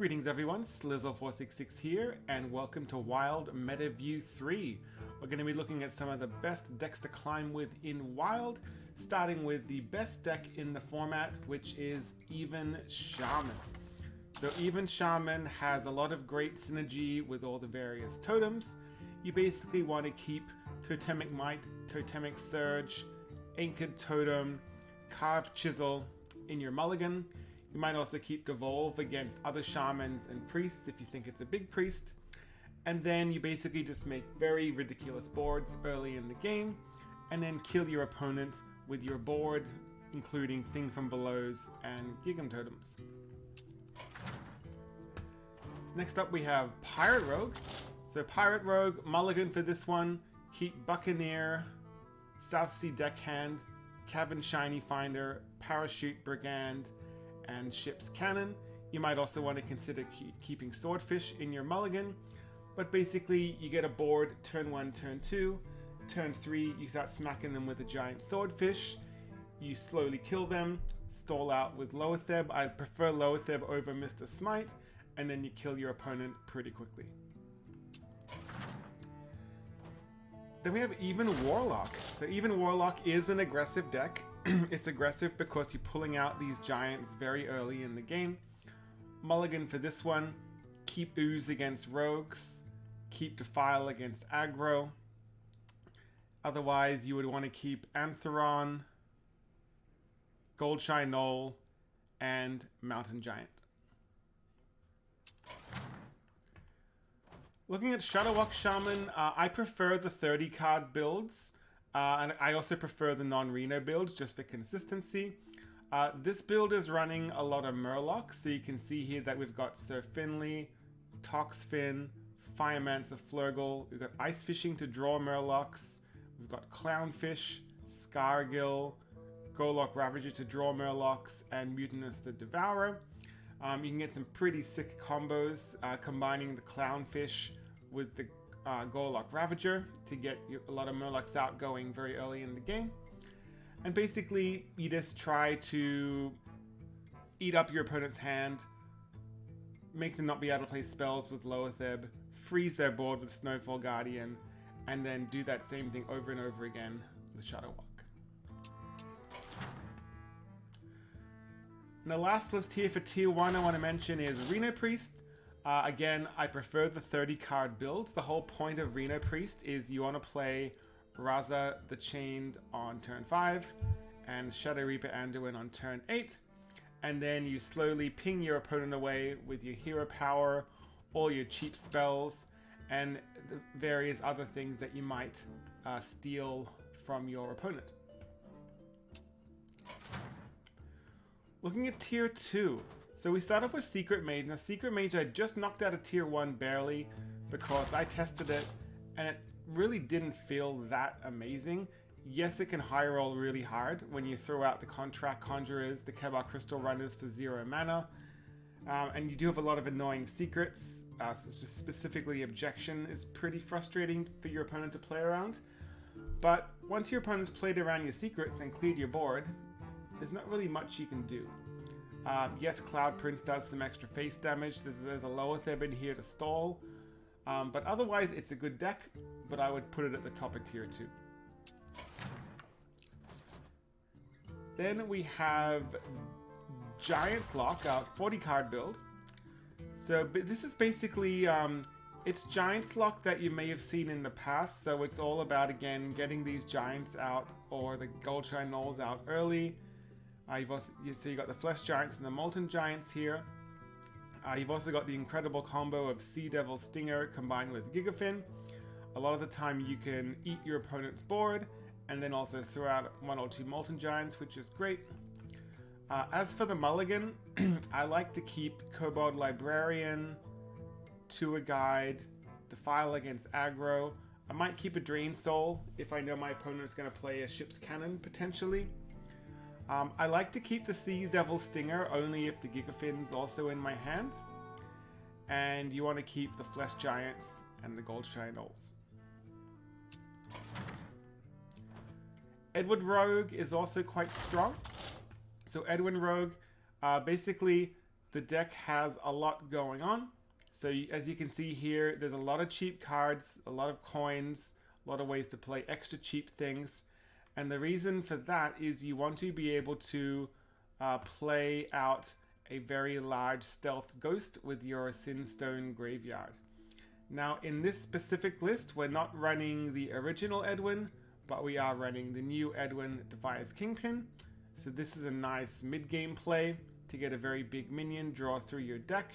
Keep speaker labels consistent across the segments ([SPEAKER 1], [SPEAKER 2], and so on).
[SPEAKER 1] Greetings everyone, Slizzle466 here, and welcome to Wild Meta View 3. We're going to be looking at some of the best decks to climb with in Wild, starting with the best deck in the format, which is Even Shaman. So Even Shaman has a lot of great synergy with all the various totems. You basically want to keep Totemic Might, Totemic Surge, Anchored Totem, Carved Chisel in your mulligan. You might also keep Devolve against other shamans and priests if you think it's a big priest. And then you basically just make very ridiculous boards early in the game, and then kill your opponent with your board, including Thing from Belows and Gigam Totems. Next up we have Pirate Rogue. So Pirate Rogue, mulligan for this one, keep Buccaneer, Southsea Deckhand, Cabin Shiny Finder, Parachute Brigand, and Ship's Cannon. You might also want to consider keeping Swordfish in your mulligan, but basically you get a board turn 1, turn 2, turn 3 you start smacking them with a giant Swordfish, you slowly kill them, stall out with Loatheb. I prefer Loatheb over Mr. Smite, and then you kill your opponent pretty quickly. Then we have Even Warlock. So Even Warlock is an aggressive deck. It's aggressive because you're pulling out these giants very early in the game. Mulligan for this one, keep Ooze against rogues, keep Defile against aggro. Otherwise you would want to keep Antheron, Goldshine Knoll, and Mountain Giant. Looking at Shudderwock Shaman, I prefer the 30 card builds. And I also prefer the non-Reno builds just for consistency. This build is running a lot of Murlocs, so you can see here that we've got Sir Finley, Toxfin, Firemancer Flurgle, we've got Ice Fishing to draw Murlocs, we've got Clownfish, Scargill, Golok Ravager to draw Murlocs, and Mutinous the Devourer. You can get some pretty sick combos combining the Clownfish with the Golok Ravager to get a lot of Murlocs out going very early in the game. And basically, you just try to eat up your opponent's hand, make them not be able to play spells with Loatheb, freeze their board with Snowfall Guardian, and then do that same thing over and over again with Shudderwock. And the last list here for Tier 1 I want to mention is Reno Priest. Again, I prefer the 30 card builds. The whole point of Reno Priest is you want to play Raza the Chained on turn 5 and Shadow Reaper Anduin on turn 8, and then you slowly ping your opponent away with your hero power, all your cheap spells, and the various other things that you might steal from your opponent. Looking at Tier 2. So we start off with Secret Mage. Now Secret Mage I just knocked out of Tier 1 barely because I tested it and it really didn't feel that amazing. Yes, it can high roll really hard when you throw out the Contract Conjurers, the Kebar Crystal Runners for 0 mana. And you do have a lot of annoying secrets, specifically Objection is pretty frustrating for your opponent to play around. But once your opponent's played around your secrets and cleared your board, there's not really much you can do. Yes, Cloud Prince does some extra face damage. There's a Loatheb in here to stall. But otherwise, it's a good deck, but I would put it at the top of Tier 2. Then we have Giant's Lock, 40 card build. So this is basically, it's Giant's Lock that you may have seen in the past. So it's all about, again, getting these Giants out or the Goldshine Knolls out early. So you've got the Flesh Giants and the Molten Giants here. You've also got the incredible combo of Sea Devil Stinger combined with Gigafin. A lot of the time you can eat your opponent's board and then also throw out 1 or 2 Molten Giants, which is great. As for the mulligan, I like to keep Kobold Librarian, Tour Guide, Defile against aggro. I might keep a Drain Soul if I know my opponent is going to play a Ship's Cannon potentially. I like to keep the Sea Devil Stinger only if the Gigafin's also in my hand. And you want to keep the Flesh Giants and the Goldshine Knolls. Edwin Rogue is also quite strong. So Edwin Rogue, basically the deck has a lot going on. So as you can see here, there's a lot of cheap cards, a lot of coins, a lot of ways to play extra cheap things. And the reason for that is you want to be able to play out a very large stealth ghost with your Sinstone graveyard. Now in this specific list, we're not running the original Edwin, but we are running the new Edwin Defias Kingpin. So this is a nice mid-game play to get a very big minion draw through your deck.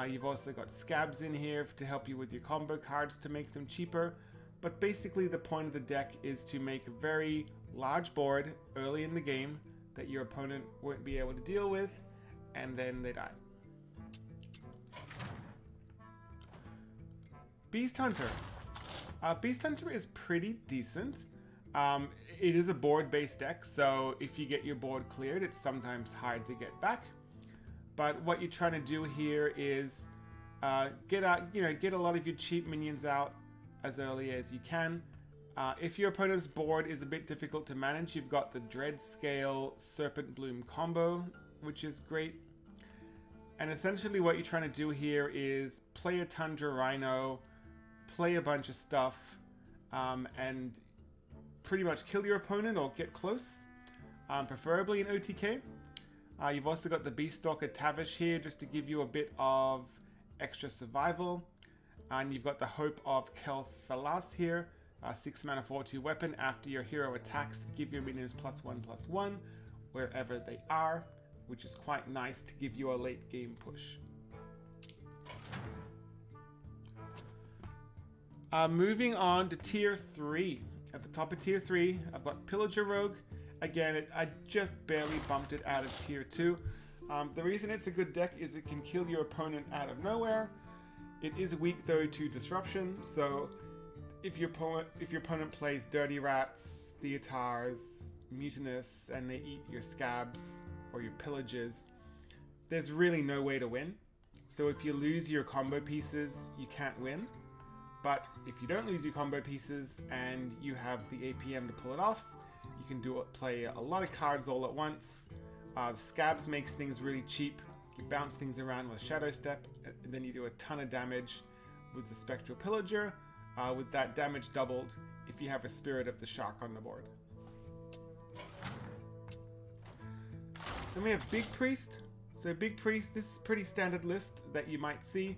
[SPEAKER 1] You've also got scabs in here to help you with your combo cards to make them cheaper. But basically the point of the deck is to make a very large board early in the game that your opponent won't be able to deal with, and then they die. Beast Hunter. Beast Hunter is pretty decent. It is a board-based deck, so if you get your board cleared, it's sometimes hard to get back. But what you're trying to do here is get a lot of your cheap minions out as early as you can. If your opponent's board is a bit difficult to manage, you've got the Dread Scale Serpent Bloom combo, which is great. And essentially what you're trying to do here is play a Tundra Rhino, play a bunch of stuff, and pretty much kill your opponent or get close, preferably in OTK. You've also got the Beaststalker Tavish here just to give you a bit of extra survival. And you've got the Hope of Kel'Thalas here, 6 mana 4/2 weapon. After your hero attacks, give your minions +1/+1 wherever they are, which is quite nice to give you a late game push. Moving on to tier 3. At the top of tier 3, I've got Pillager Rogue. Again, I just barely bumped it out of tier 2. The reason it's a good deck is it can kill your opponent out of nowhere. It is weak though to disruption, so if your opponent plays Dirty Rats, Theatars, Mutinous, and they eat your Scabs or your Pillages, there's really no way to win. So if you lose your combo pieces, you can't win. But if you don't lose your combo pieces and you have the APM to pull it off, you can play a lot of cards all at once. The Scabs makes things really cheap. You bounce things around with Shadow Step, and then you do a ton of damage with the Spectral Pillager, with that damage doubled if you have a Spirit of the Shark on the board. Then we have Big Priest. So Big Priest, this is a pretty standard list that you might see.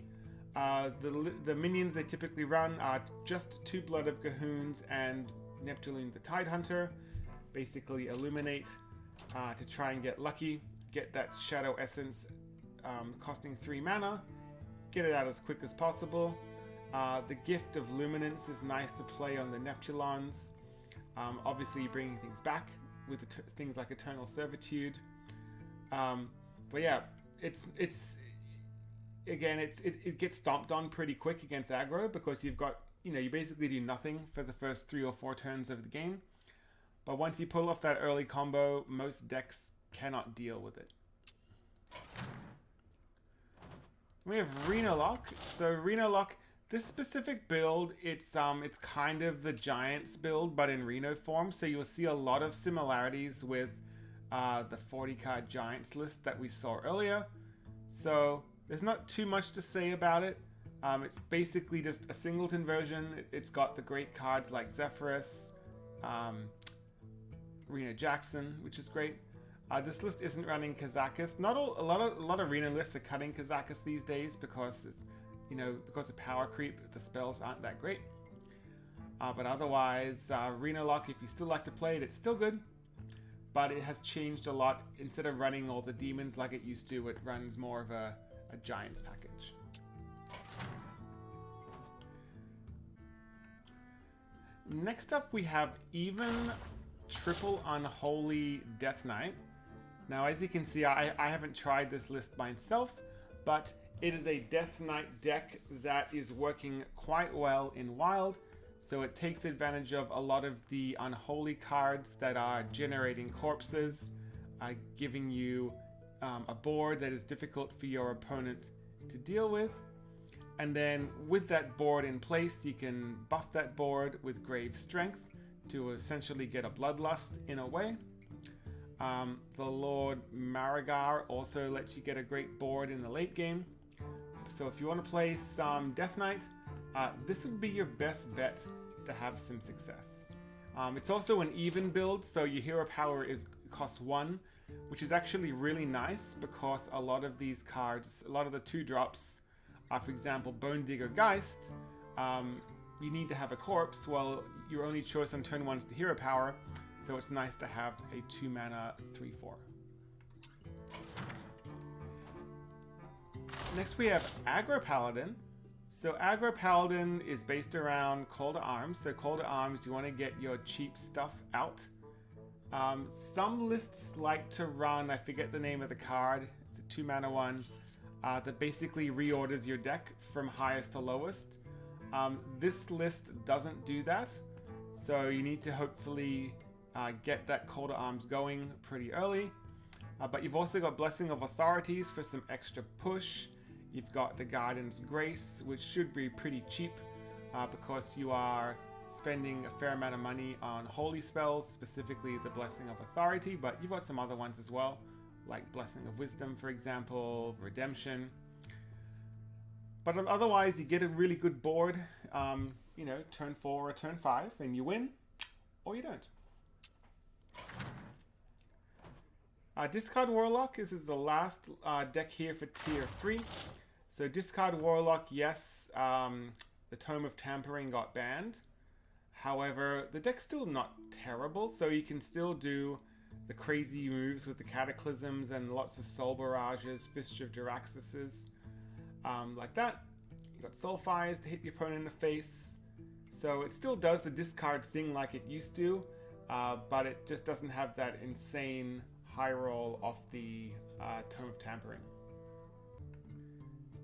[SPEAKER 1] The minions they typically run are just 2 Blood of Gahoons and Neptune the Tidehunter. Basically illuminate to try and get lucky, get that Shadow Essence costing 3 mana, get it out as quick as possible. The Gift of Luminance is nice to play on the Neptulons. Obviously bringing things back with things like Eternal Servitude. But yeah, it gets stomped on pretty quick against aggro because you've got, you basically do nothing for the first 3 or 4 turns of the game. But once you pull off that early combo, most decks cannot deal with it. We have Reno. So Reno, this specific build, it's kind of the Giants build, but in Reno form. So you'll see a lot of similarities with the 40-card Giants list that we saw earlier. So there's not too much to say about it. It's basically just a singleton version. It's got the great cards like Zephyrus, Reno Jackson, which is great. This list isn't running Kazakis. A lot of Reno lists are cutting Kazakis these days because it's, because of power creep, the spells aren't that great. But otherwise, Reno, if you still like to play it, it's still good. But it has changed a lot. Instead of running all the demons like it used to, it runs more of a Giants package. Next up, we have Even Triple Unholy Death Knight. Now, as you can see, I haven't tried this list myself, but it is a Death Knight deck that is working quite well in Wild. So it takes advantage of a lot of the unholy cards that are generating corpses, giving you a board that is difficult for your opponent to deal with. And then with that board in place, you can buff that board with Grave Strength to essentially get a Bloodlust in a way. The Lord Marigar also lets you get a great board in the late game. So if you want to play some Death Knight, this would be your best bet to have some success. It's also an even build, so your hero power costs 1, which is actually really nice because a lot of these cards, a lot of the 2-drops, for example, Bone Digger Geist, you need to have a corpse. Well, your only choice on turn 1 is the hero power, so it's nice to have a 2-mana 3/4. Next we have Aggro Paladin. So Aggro Paladin is based around Call to Arms. So Call to Arms, you want to get your cheap stuff out. Some lists like to run, I forget the name of the card, it's a 2-mana one, that basically reorders your deck from highest to lowest. This list doesn't do that, so you need to hopefully get that Call to Arms going pretty early. But you've also got Blessing of Authorities for some extra push. You've got the Guardian's Grace, which should be pretty cheap because you are spending a fair amount of money on holy spells, specifically the Blessing of Authority, but you've got some other ones as well, like Blessing of Wisdom, for example, Redemption. But otherwise, you get a really good board, you know, turn 4 or turn 5, and you win, or you don't. Discard Warlock. This is the last deck here for tier 3. So discard Warlock, yes, the Tome of Tampering got banned. However, the deck's still not terrible, so you can still do the crazy moves with the Cataclysms and lots of Soul Barrages, Fist of Jaraxxuses, like that. You got Soulfires to hit your opponent in the face. So it still does the discard thing like it used to, but it just doesn't have that insane high roll off the Tome of Tampering.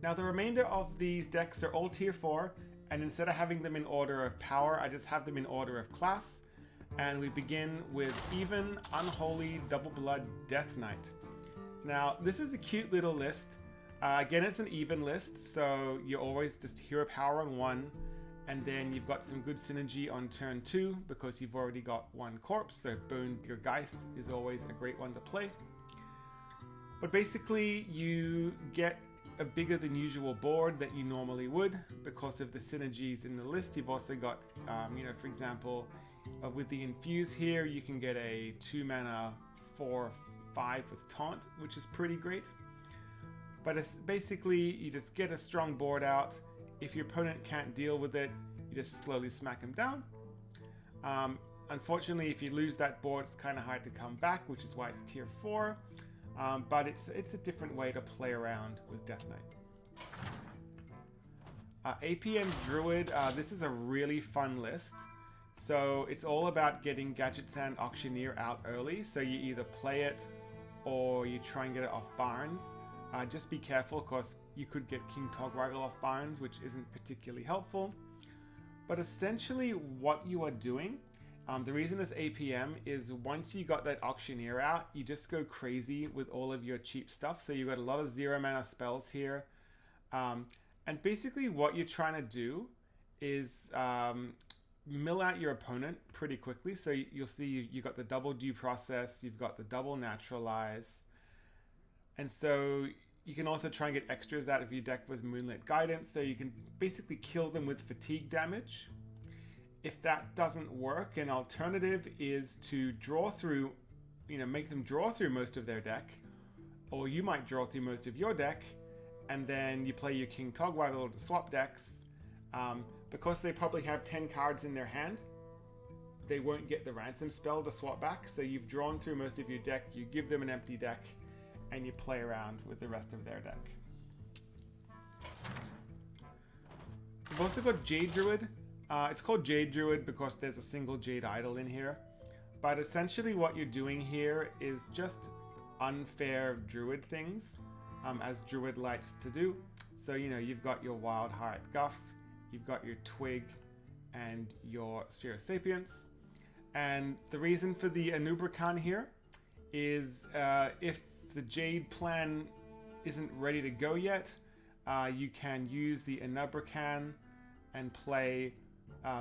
[SPEAKER 1] Now the remainder of these decks are all tier 4, and instead of having them in order of power, I just have them in order of class. And we begin with Even Unholy Double Blood Death Knight. Now this is a cute little list. Again, it's an even list, so you're always just hero power on 1, and then you've got some good synergy on turn 2 because you've already got 1 corpse, so Bone Digger Geist is always a great one to play. But basically you get a bigger than usual board that you normally would because of the synergies in the list. You've also got, you know, for example, with the Infuse here, you can get a 2-mana 4/5 with Taunt, which is pretty great. But it's basically, you just get a strong board out. If your opponent can't deal with it, you just slowly smack them down. Unfortunately, if you lose that board, it's kind of hard to come back, which is why it's tier 4. But it's a different way to play around with Death Knight. APM Druid, this is a really fun list. So it's all about getting Gadget and Auctioneer out early. So you either play it or you try and get it off Barnes. Just be careful because you could get King Togwaggle off Barnes, which isn't particularly helpful. But essentially what you are doing, the reason it's APM is once you got that Auctioneer out, you just go crazy with all of your cheap stuff. So you've got a lot of 0-mana spells here. And basically what you're trying to do is mill out your opponent pretty quickly. So you'll see you got the double Due Process, you've got the double Naturalize. And so you can also try and get extras out of your deck with Moonlit Guidance. So you can basically kill them with fatigue damage. If that doesn't work, an alternative is to draw through, you know, make them draw through most of their deck, or you might draw through most of your deck, and then you play your King Togwaggle to swap decks. Because they probably have 10 cards in their hand, they won't get the Ransom spell to swap back, so you've drawn through most of your deck, you give them an empty deck, and you play around with the rest of their deck. We've also got Jade Druid. It's called Jade Druid because there's a single Jade Idol in here. But essentially what you're doing here is just unfair Druid things, as Druid likes to do. So, you know, you've got your Wild Heart Guff, you've got your Twig, and your Sphere of Sapience. And the reason for the Anubrakan here is if the Jade plan isn't ready to go yet, you can use the Anubrakan and play,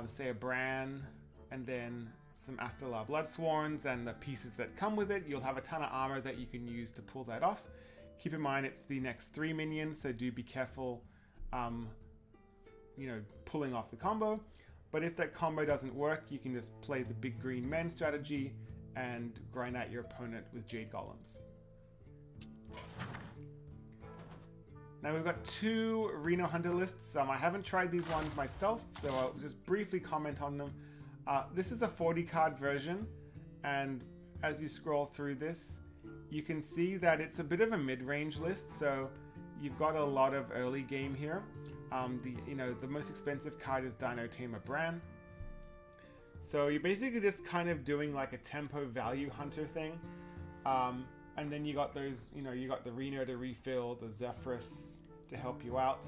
[SPEAKER 1] say, a Bran, and then some Astalar Bloodsworns and the pieces that come with it, you'll have a ton of armor that you can use to pull that off. Keep in mind it's the next 3 minions, so do be careful, you know, pulling off the combo. But if that combo doesn't work, you can just play the big green men strategy and grind out your opponent with Jade Golems. Now we've got 2 Reno Hunter lists. I haven't tried these ones myself, so I'll just briefly comment on them. This is a 40 card version, and as you scroll through this, you can see that it's a bit of a mid-range list, so you've got a lot of early game here. The most expensive card is Dino Tamer Bran. So you're basically just kind of doing like a tempo value hunter thing. And then you got those, you got the Reno to refill, the Zephyrus to help you out.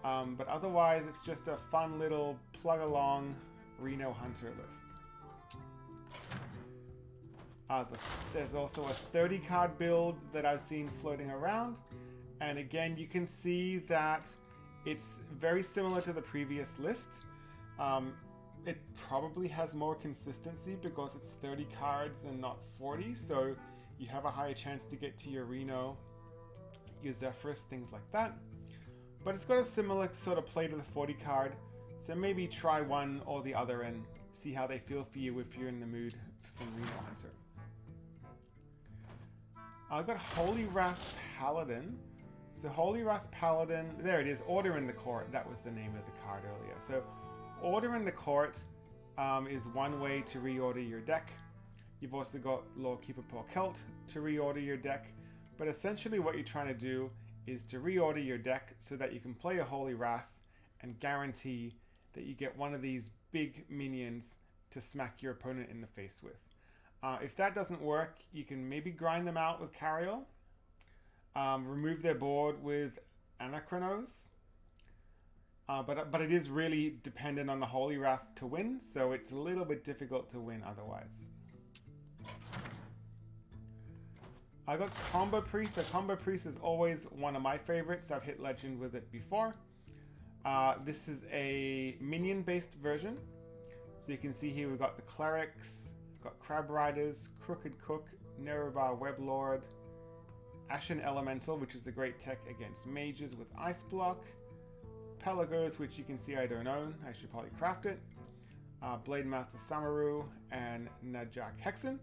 [SPEAKER 1] But otherwise, it's just a fun little plug-along Reno Hunter list. There's also a 30-card build that I've seen floating around. And again, you can see that it's very similar to the previous list. It probably has more consistency because it's 30 cards and not 40, so you have a higher chance to get to your Reno, your Zephyrus, things like that. But it's got a similar sort of play to the 40 card, so maybe try one or the other and see how they feel for you if you're in the mood for some Reno Hunter. I've got Holy Wrath Paladin. So Holy Wrath Paladin, there it is, Order in the Court, that was the name of the card earlier. So Order in the Court is one way to reorder your deck. You've also got Lordkeeper Paul Kelt to reorder your deck, but essentially what you're trying to do is to reorder your deck so that you can play a Holy Wrath and guarantee that you get one of these big minions to smack your opponent in the face with. If that doesn't work, you can maybe grind them out with Cariol, remove their board with Anachronos, but it is really dependent on the Holy Wrath to win, so it's a little bit difficult to win otherwise. I got Combo Priest. The Combo Priest is always one of my favorites. I've hit Legend with it before. This is a minion-based version. So you can see here we've got the Clerics, we've got Crab Riders, Crooked Cook, Nerubar Weblord, Ashen Elemental, which is a great tech against mages with Ice Block, Pelagos, which you can see I don't own. I should probably craft it. Blade Master Samaru, and Najak Hexen.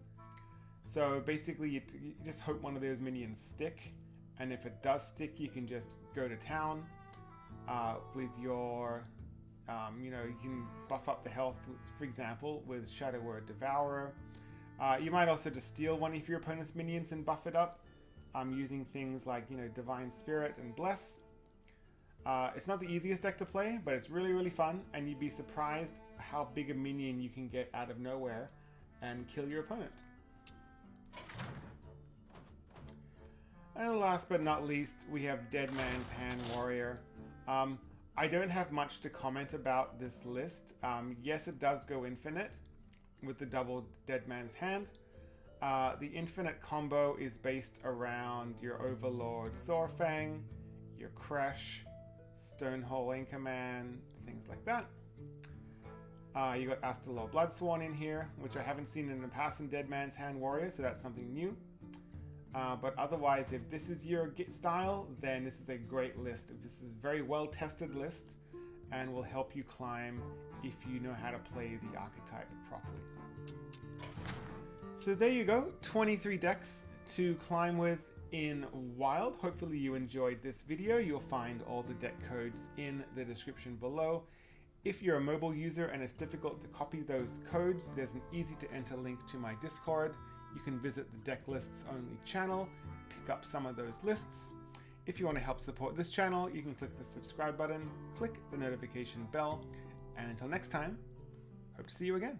[SPEAKER 1] So basically you just hope one of those minions stick, and if it does stick, you can just go to town with your, you can buff up the health, for example, with Shudderwock Devourer. You might also just steal one of your opponent's minions and buff it up, using things like, Divine Spirit and Bless. It's not the easiest deck to play, but it's really, really fun, and you'd be surprised how big a minion you can get out of nowhere and kill your opponent. And last but not least, we have Dead Man's Hand Warrior. I don't have much to comment about this list. Yes, it does go infinite with the double Dead Man's Hand. The infinite combo is based around your Overlord Sorfang, your Crash, Stonehole Anchorman, things like that. You got Astalar Bloodsworn in here, which I haven't seen in the past in Dead Man's Hand Warrior, so that's something new. But otherwise, if this is your style, then this is a great list. This is a very well-tested list and will help you climb if you know how to play the archetype properly. So there you go, 23 decks to climb with in Wild. Hopefully you enjoyed this video. You'll find all the deck codes in the description below. If you're a mobile user and it's difficult to copy those codes, there's an easy to enter link to my Discord. You can visit the Deck Lists Only channel, pick up some of those lists. If you want to help support this channel, you can click the subscribe button, click the notification bell, and until next time, hope to see you again.